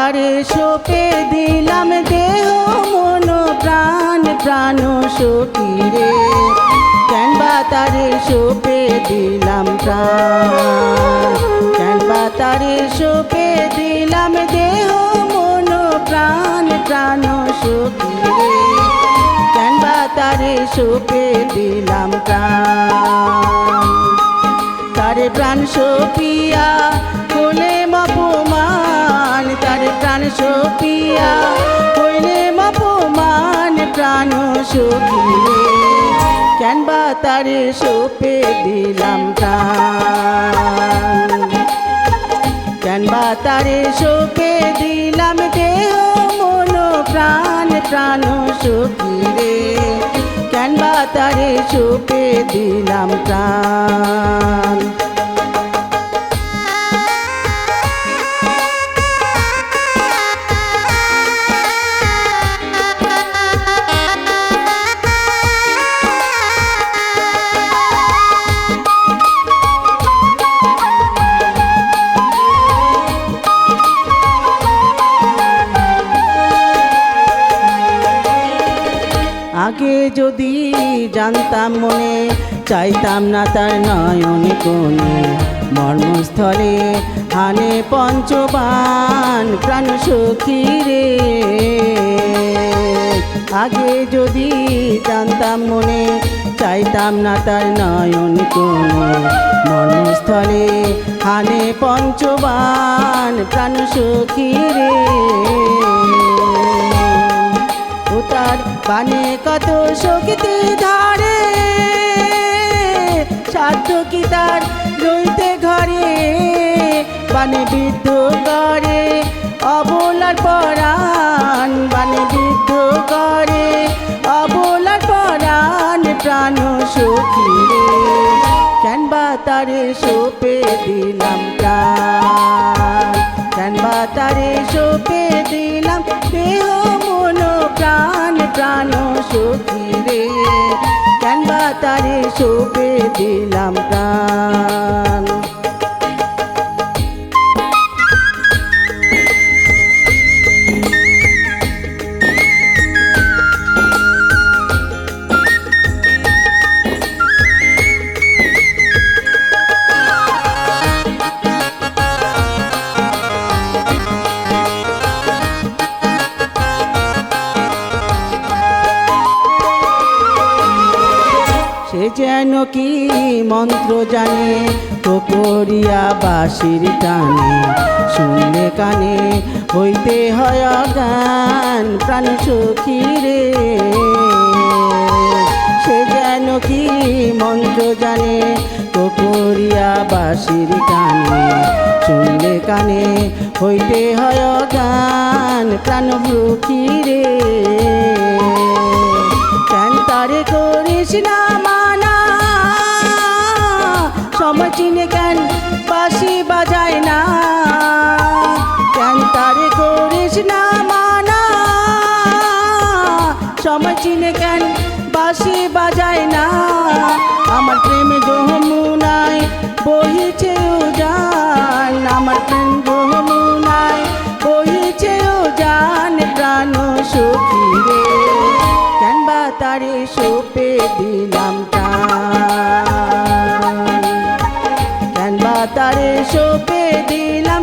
তারে সঁপে দিলাম দেহ মন প্রাণ প্রাণ সখী রে, কেন বা তারে সঁপে দিলাম প্রাণ, কেন বা তারে সঁপে দিলাম দেহ মন প্রাণ প্রাণ সখী রে, কেন বা তারে সঁপে দিলাম প্রাণ। তারে প্রাণ সপিয়া হলে অপমান, তারে প্রাণ সপিয়া হইলে অপমান প্রাণ সখী রে, কেন বা তারে সঁপে দিলাম প্রাণ, কেন বা তারে সঁপে দিলাম দেহ মন প্রাণ প্রাণ সখী রে, কেন বা তারে সঁপে দিলাম প্রাণ। আগে যদি জানতাম মনে, চাইতাম না তার নয়ন কোণে, মর্মস্থলে হানে পঞ্চবান প্রাণ সখী রে। আগে যদি জানতাম মনে, চাইতাম না তার নয়ন কোণে, মর্মস্থলে হানে পঞ্চবান প্রাণ সখী রে। ও তার বানে কত শক্তি ধারে, সাধ্য কি তার রইতে ঘরে, বানে বিদ্ধ করে অবলার পরাণ, বানে বিদ্ধ করে অবলার পরাণ প্রাণ সখী রে, কেন বা তারে সঁপে দিলাম প্রাণ, কেন বা তারে সঁপে দিলাম দেহ মন প্রাণ প্রাণ সখী রে, কেন বা তারে সঁপে দিলাম প্রাণ। সে যেন কি মন্ত্র জানে, তো করিয়া বাঁশির টানে, শুনলে কানে হইতে হয় অজ্ঞান প্রাণ সখী রে। সে যেন কি মন্ত্র জানে, তো করিয়া বাঁশির টানে, শুনলে কানে হইতে হয় অজ্ঞান প্রাণ সখী রে। কেন তারে করিস না মানা, সময় চিনে কেন বাঁশি বাজায় না, কেন তারে করিস না মানা, সময় চিনে কেন বাঁশি বাজায় না। আমার প্রেম যমুনায় বহিছে উজান, আমার প্রেম যমুনায় বহিছে উজান প্রাণ সখী রে, কেন বা তারে সঁপে দিলাম প্রাণ, কেন বা তারে সঁপে দিলাম